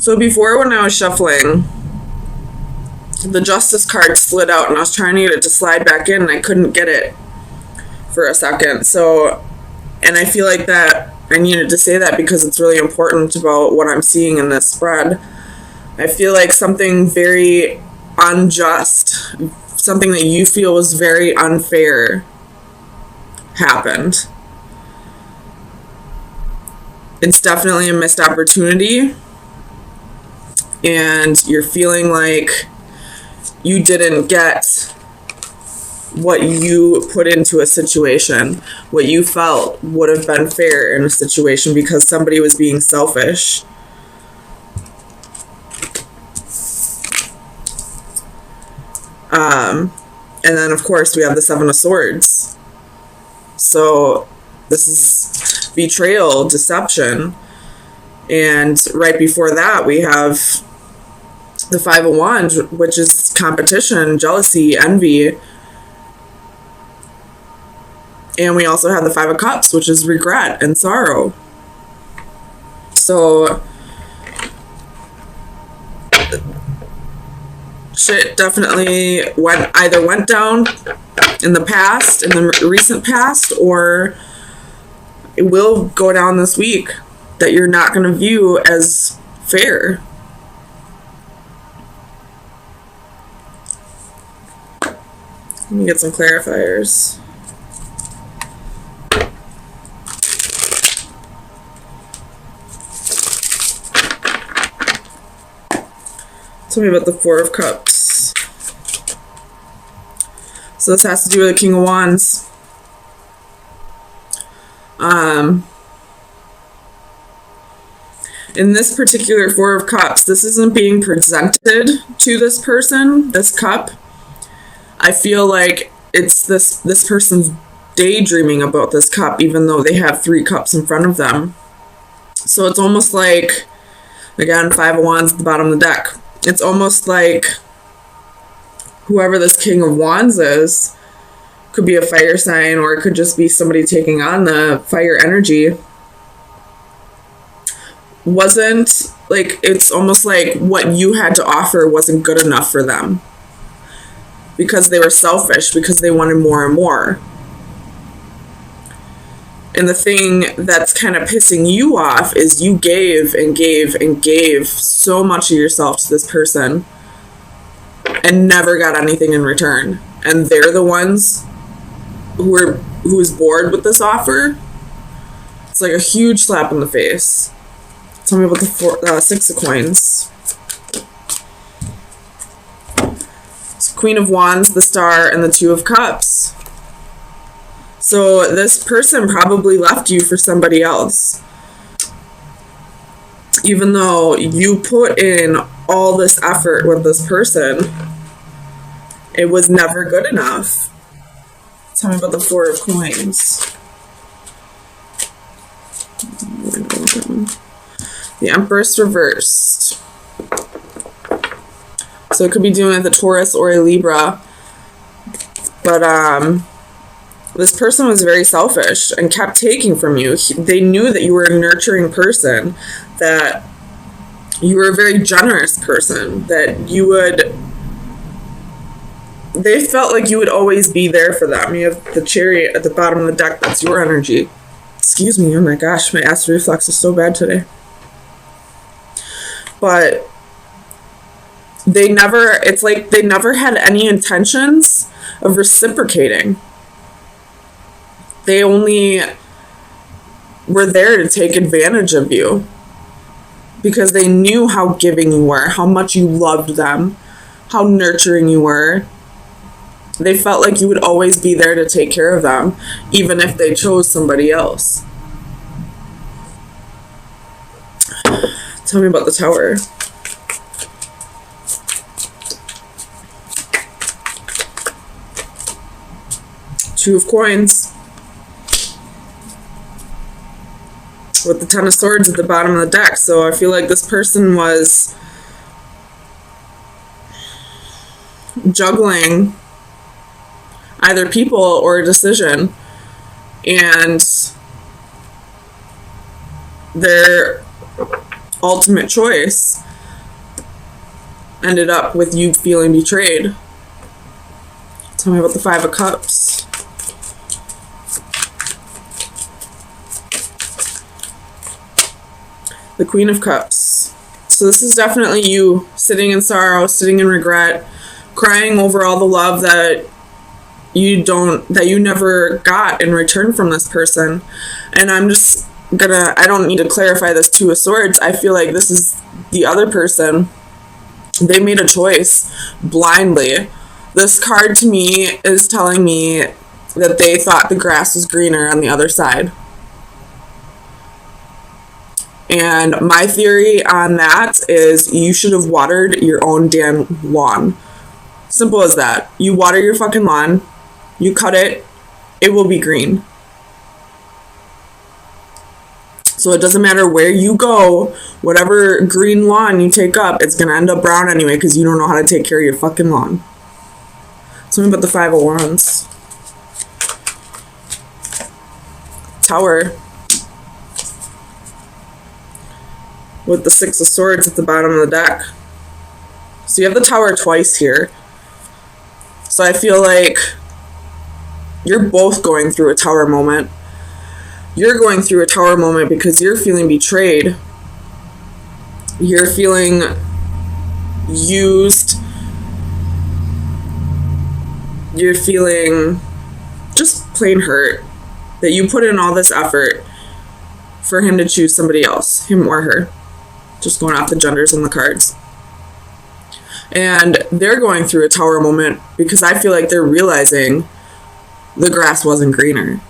So before, when I was shuffling, the Justice card slid out and I was trying to get it to slide back in and I couldn't get it for a second. So, and I feel like that I needed to say that because it's really important about what I'm seeing in this spread. I feel like something very unjust, something that you feel was very unfair happened. It's definitely a missed opportunity, and you're feeling like you didn't get what you put into a situation, what you felt would have been fair in a situation because somebody was being selfish. And then, of course, we have the Seven of Swords. So this is betrayal, deception. And right before that, we have the Five of Wands, which is competition, jealousy, envy. And we also have the Five of Cups, which is regret and sorrow. So shit definitely either went down in the past, in the recent past, or it will go down this week that you're not going to view as fair. Let me get some clarifiers. Tell me about the Four of Cups. So this has to do with the King of Wands. In this particular Four of Cups, this isn't being presented to this person, this cup. I feel like it's this person's daydreaming about this cup, even though they have 3 cups in front of them. So it's almost like, again, Five of Wands at the bottom of the deck. It's almost like whoever this King of Wands is could be a fire sign, or it could just be somebody taking on the fire energy. Wasn't like, it's almost like what you had to offer wasn't good enough for them because they were selfish, because they wanted more and more. And the thing that's kind of pissing you off is you gave and gave and gave so much of yourself to this person and never got anything in return. And they're the ones who's bored with this offer. It's like a huge slap in the face. Tell me about the Six of Coins. It's Queen of Wands, the Star, and the Two of Cups. So this person probably left you for somebody else. Even though you put in all this effort with this person, it was never good enough. Tell me about the Four of Coins. The Empress reversed. So it could be doing with a Taurus or a Libra. But this person was very selfish and kept taking from you. They knew that you were a nurturing person, that you were a very generous person, that you would... They felt like you would always be there for them. You have the Chariot at the bottom of the deck. That's your energy. Excuse me. Oh my gosh, my acid reflux is so bad today. But it's like they never had any intentions of reciprocating. They only were there to take advantage of you because they knew how giving you were, how much you loved them, how nurturing you were. They felt like you would always be there to take care of them, even if they chose somebody else. Tell me about the Tower. Two of Coins. With the Ten of Swords at the bottom of the deck. So I feel like this person was juggling either people or a decision, and their ultimate choice ended up with you feeling betrayed. Tell me about the Five of Cups. The Queen of Cups. So this is definitely you sitting in sorrow, sitting in regret, crying over all the love that you never got in return from this person. And I'm just gonna, I don't need to clarify this Two of Swords. I feel like this is the other person. They made a choice blindly. This card to me is telling me that they thought the grass was greener on the other side. And my theory on that is you should have watered your own damn lawn. Simple as that. You water your fucking lawn, you cut it, it will be green. So it doesn't matter where you go, whatever green lawn you take up, it's going to end up brown anyway because you don't know how to take care of your fucking lawn. Tell me about the Five of Wands. Tower. With the Six of Swords at the bottom of the deck. So you have the Tower twice here. So I feel like you're both going through a Tower moment. You're going through a Tower moment because you're feeling betrayed. You're feeling used. You're feeling just plain hurt that you put in all this effort for him to choose somebody else, him or her. Just going off the genders in the cards. And they're going through a Tower moment because I feel like they're realizing the grass wasn't greener.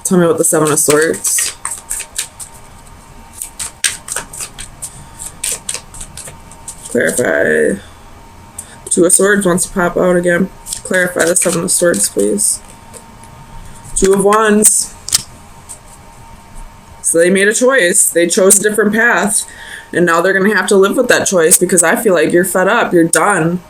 Tell me about the Seven of Swords. Clarify. Two of Swords wants to pop out again. Clarify the Seven of Swords, please. Two of Wands. So they made a choice. They chose a different path. And now they're going to have to live with that choice because I feel like you're fed up. You're done.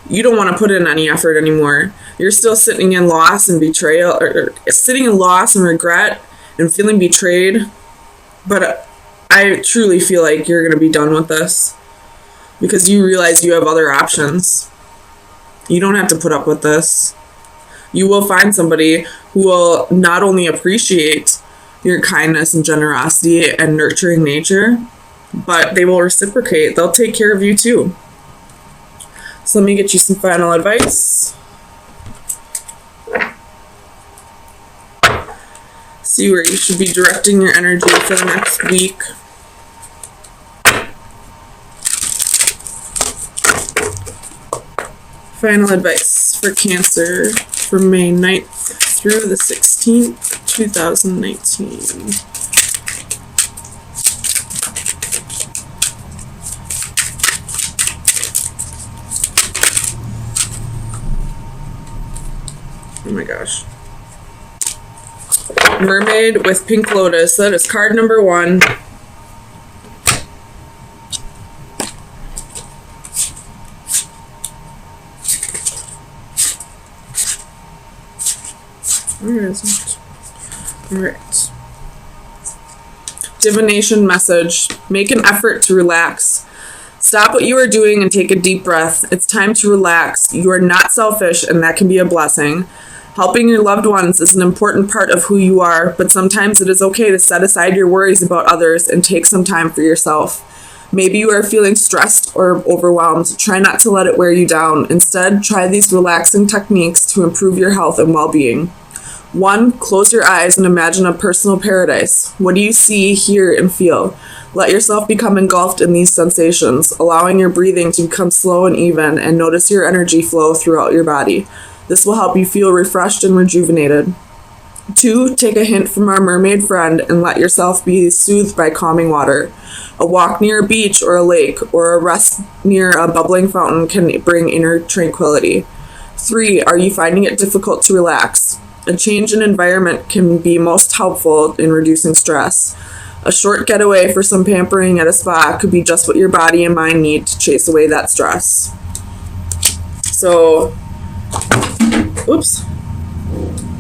You don't want to put in any effort anymore. You're still sitting in loss and betrayal, or sitting in loss and regret and feeling betrayed. But I truly feel like you're going to be done with this because you realize you have other options. You don't have to put up with this. You will find somebody who will not only appreciate your kindness and generosity and nurturing nature, but they will reciprocate. They'll take care of you too. So let me get you some final advice. See where you should be directing your energy for the next week. Final advice for Cancer from May 9th through the 16th, 2019. Oh my gosh. Mermaid with Pink Lotus. That is card number 1. Where is it? Alright. Divination message. Make an effort to relax. Stop what you are doing and take a deep breath. It's time to relax. You are not selfish, and that can be a blessing. Helping your loved ones is an important part of who you are, but sometimes it is okay to set aside your worries about others and take some time for yourself. Maybe you are feeling stressed or overwhelmed. Try not to let it wear you down. Instead, try these relaxing techniques to improve your health and well-being. 1. Close your eyes and imagine a personal paradise. What do you see, hear, and feel? Let yourself become engulfed in these sensations, allowing your breathing to become slow and even, and notice your energy flow throughout your body. This will help you feel refreshed and rejuvenated. 2. Take a hint from our mermaid friend and let yourself be soothed by calming water. A walk near a beach or a lake, or a rest near a bubbling fountain can bring inner tranquility. 3. Are you finding it difficult to relax? A change in environment can be most helpful in reducing stress. A short getaway for some pampering at a spa could be just what your body and mind need to chase away that stress. So, oops.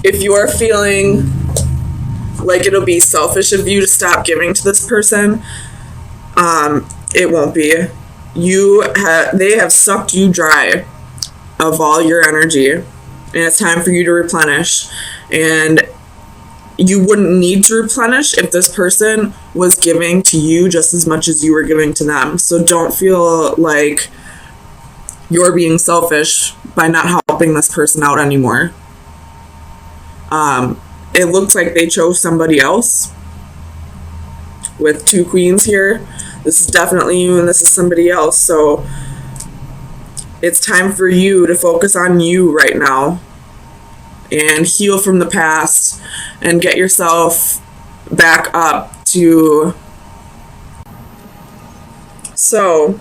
If you are feeling like it'll be selfish of you to stop giving to this person, it won't be. they have sucked you dry of all your energy, and it's time for you to replenish. And you wouldn't need to replenish if this person was giving to you just as much as you were giving to them. So don't feel like you're being selfish by not helping this person out anymore. It looks like they chose somebody else with 2 queens here. This is definitely you and this is somebody else. So it's time for you to focus on you right now and heal from the past and get yourself back up to. So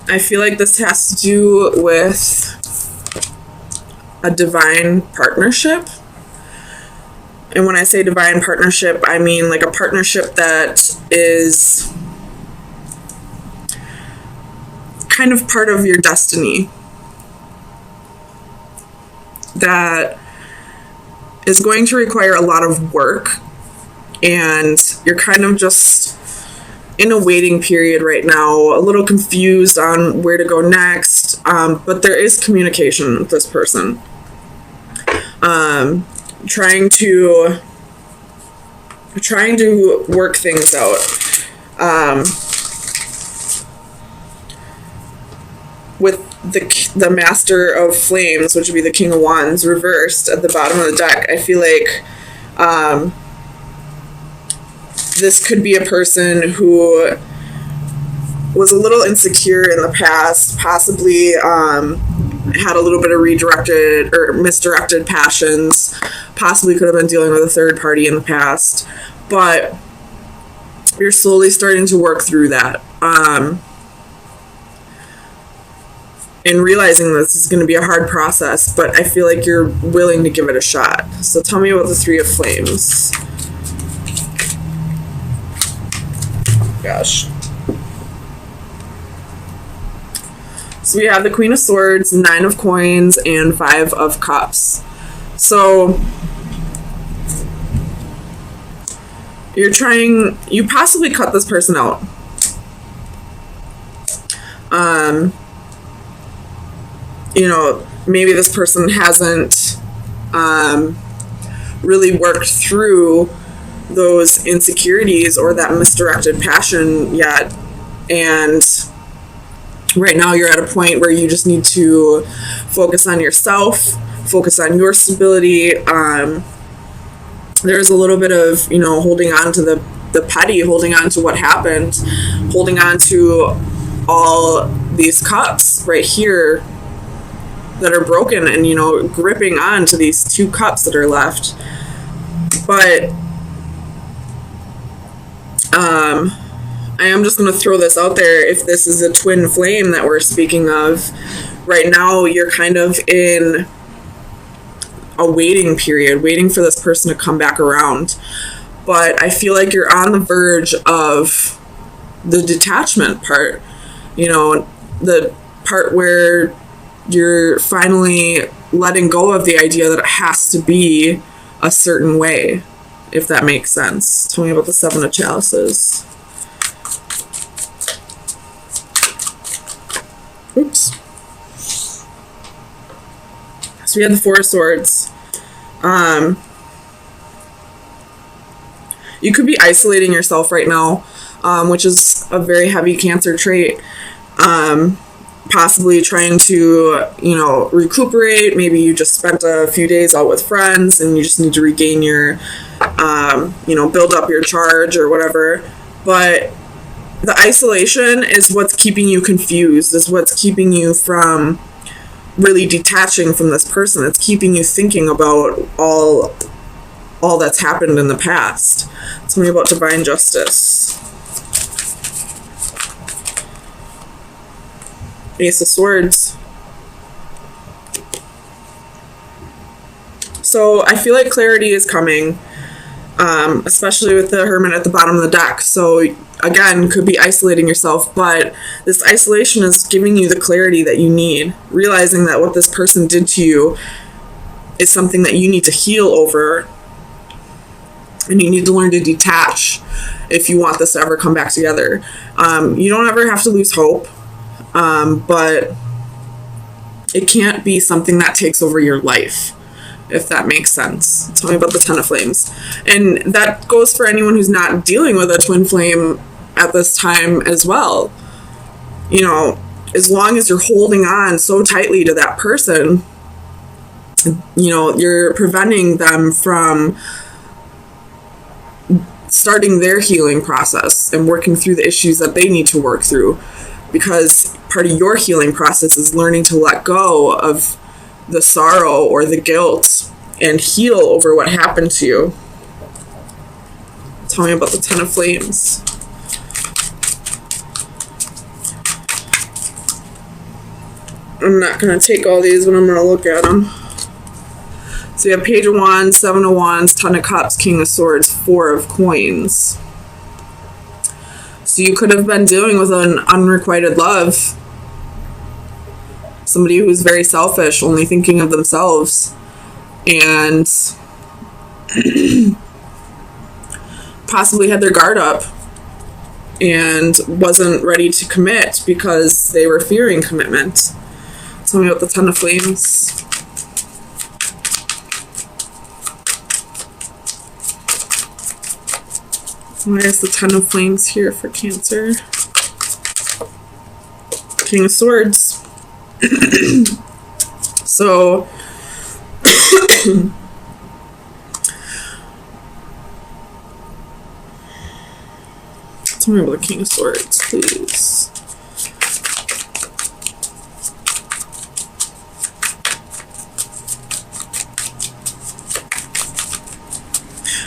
I feel like this has to do with a divine partnership. And when I say divine partnership, I mean like a partnership that is kind of part of your destiny, that is going to require a lot of work, and you're kind of just in a waiting period right now, a little confused on where to go next, but there is communication with this person, trying to work things out. With the Master of Flames, which would be the King of Wands, reversed at the bottom of the deck, I feel like this could be a person who was a little insecure in the past, possibly had a little bit of redirected or misdirected passions, possibly could have been dealing with a third party in the past, but you're slowly starting to work through that. And realizing this is going to be a hard process, but I feel like you're willing to give it a shot. So tell me about the Three of Flames. Gosh. So we have the Queen of Swords, 9 of Coins, and 5 of Cups. So you possibly cut this person out. You know, maybe this person hasn't really worked through those insecurities or that misdirected passion yet, and right now you're at a point where you just need to focus on yourself, focus on your stability. There's a little bit of, you know, holding on to the petty, holding on to what happened, holding on to all these cups right here that are broken, and, you know, gripping on to these 2 cups that are left. But I am just going to throw this out there. If this is a twin flame that we're speaking of, right now you're kind of in a waiting period, waiting for this person to come back around. But I feel like you're on the verge of the detachment part, you know, the part where you're finally letting go of the idea that it has to be a certain way, if that makes sense. Tell me about the 7 of Chalices. Oops. So we have the 4 of Swords. You could be isolating yourself right now, which is a very heavy Cancer trait. Possibly trying to, you know, recuperate. Maybe you just spent a few days out with friends and you just need to regain your, you know, build up your charge or whatever. But the isolation is what's keeping you confused, is what's keeping you from really detaching from this person. It's keeping you thinking about all that's happened in the past. Tell me about Divine Justice. Ace of Swords. So I feel like clarity is coming, especially with the Hermit at the bottom of the deck. So again, could be isolating yourself, but this isolation is giving you the clarity that you need, realizing that what this person did to you is something that you need to heal over. And you need to learn to detach if you want this to ever come back together. You don't ever have to lose hope, but it can't be something that takes over your life, if that makes sense. Tell me about the Ten of Flames. And that goes for anyone who's not dealing with a twin flame at this time as well. You know, as long as you're holding on so tightly to that person, you know, you're preventing them from starting their healing process and working through the issues that they need to work through. Because part of your healing process is learning to let go of the sorrow or the guilt and heal over what happened to you. Tell me about the Ten of Flames. I'm not going to take all these, but I'm going to look at them. So you have Page of Wands, Seven of Wands, Ten of Cups, King of Swords, Four of Coins. So you could have been dealing with an unrequited love. Somebody who's very selfish, only thinking of themselves. And possibly had their guard up and wasn't ready to commit because they were fearing commitment. Tell me about the Ten of Flames. Why is the Ten of Flames here for Cancer? King of Swords. So, tell me about the King of Swords, please.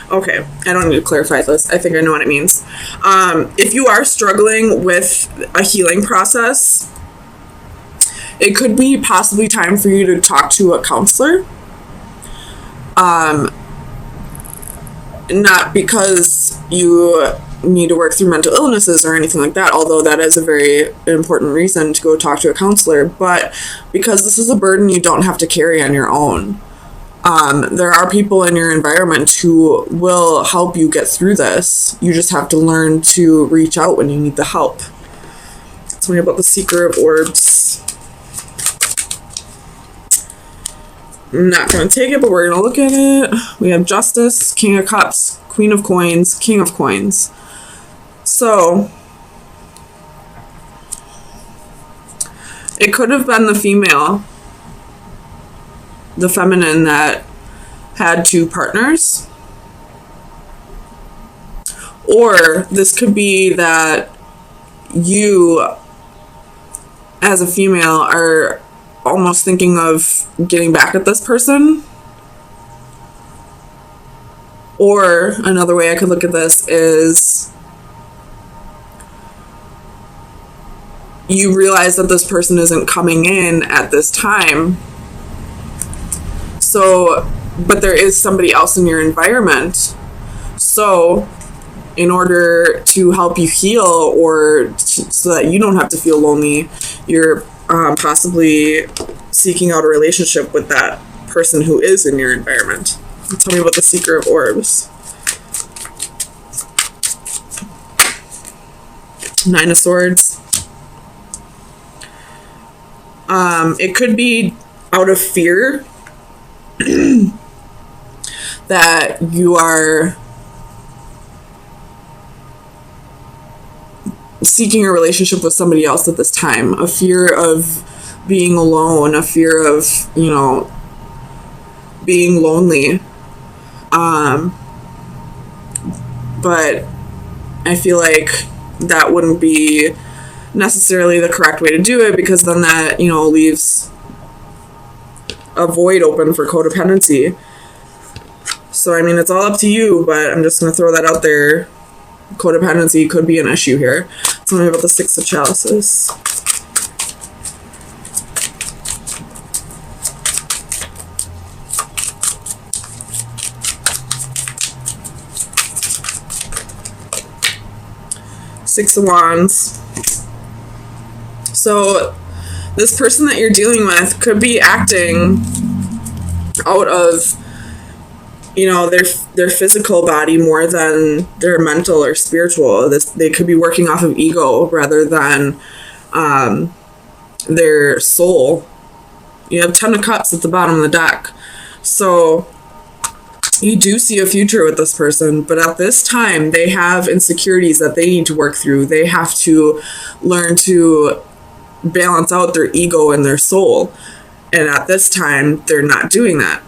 Okay, I don't need to clarify this. I think I know what it means. If you are struggling with a healing process, it could be possibly time for you to talk to a counselor. Not because you need to work through mental illnesses or anything like that, although that is a very important reason to go talk to a counselor, but because this is a burden you don't have to carry on your own. There are people in your environment who will help you get through this. You just have to learn to reach out when you need the help. Tell me about the Seeker of Orbs. I'm not going to take it, but we're going to look at it. We have Justice, King of Cups, Queen of Coins, King of Coins. So, it could have been the female, the feminine, that had two partners. Or this could be that you, as a female, are almost thinking of getting back at this person. Or another way I could look at this is you realize that this person isn't coming in at this time. So, but there is somebody else in your environment. So, in order to help you heal or so that you don't have to feel lonely, you're possibly seeking out a relationship with that person who is in your environment. Tell me about the Seeker of Orbs. Nine of Swords. It could be out of fear that you are seeking a relationship with somebody else at this time. A fear of being alone, a fear of, you know, being lonely. But I feel like that wouldn't be necessarily the correct way to do it, because then that, you know, leaves a void open for codependency. So, I mean, it's all up to you, but I'm just going to throw that out there. Codependency could be an issue here. Tell me about the Six of Chalices. Six of Wands. So this person that you're dealing with could be acting out of, you know, their physical body more than their mental or spiritual. They could be working off of ego rather than their soul. You have 10 of Cups at the bottom of the deck. So you do see a future with this person, but at this time they have insecurities that they need to work through. They have to learn to balance out their ego and their soul. And at this time, they're not doing that.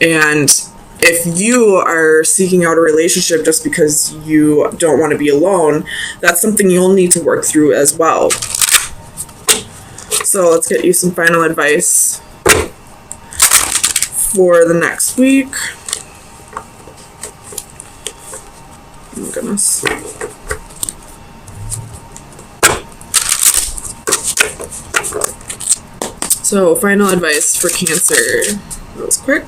And if you are seeking out a relationship just because you don't want to be alone, that's something you'll need to work through as well. So let's get you some final advice for the next week. Oh my goodness. So, final advice for Cancer. That was quick.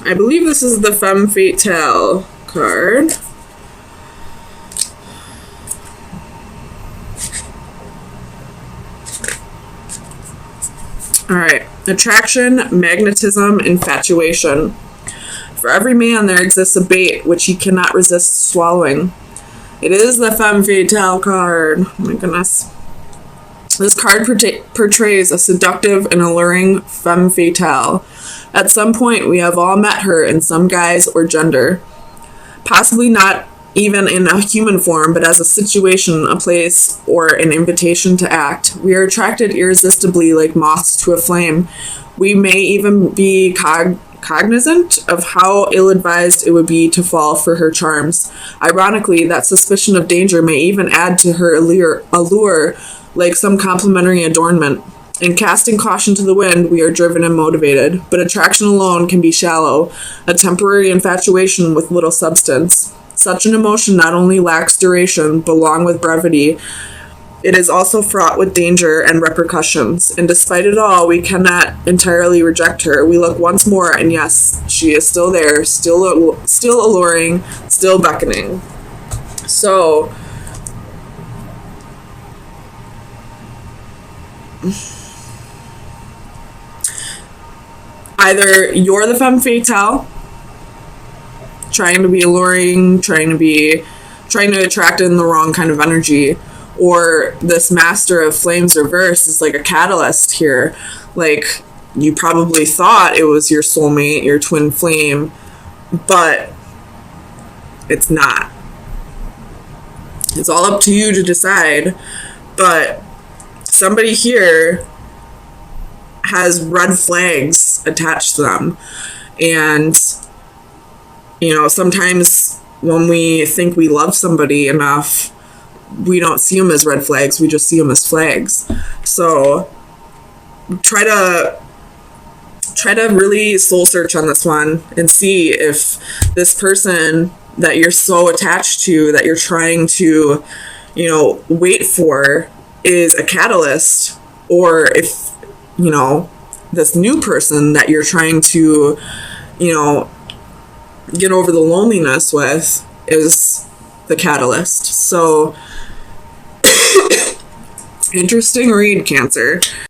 I believe this is the Femme Fatale card. Alright. Attraction, magnetism, infatuation. For every man there exists a bait which he cannot resist swallowing. It is the Femme Fatale card. Oh my goodness. This card portrays a seductive and alluring femme fatale. At some point, we have all met her in some guise or gender. Possibly not even in a human form, but as a situation, a place, or an invitation to act. We are attracted irresistibly like moths to a flame. We may even be cognizant of how ill-advised it would be to fall for her charms. Ironically, that suspicion of danger may even add to her allure like some complimentary adornment. In casting caution to the wind, we are driven and motivated, but attraction alone can be shallow, a temporary infatuation with little substance. Such an emotion not only lacks duration, but along with brevity, it is also fraught with danger and repercussions, and despite it all, we cannot entirely reject her. We look once more, and yes, she is still there, still alluring, still beckoning. So, either you're the femme fatale, trying to be alluring, trying to attract in the wrong kind of energy, or this Master of Flames reverse is like a catalyst here. Like, you probably thought it was your soulmate, your twin flame, but it's not. It's all up to you to decide, but somebody here has red flags attached to them. And, you know, sometimes when we think we love somebody enough, we don't see them as red flags, we just see them as flags. So try to really soul search on this one and see if this person that you're so attached to, that you're trying to, you know, wait for, is a catalyst, or if, you know, this new person that you're trying to, you know, get over the loneliness with is the catalyst. So interesting read, Cancer.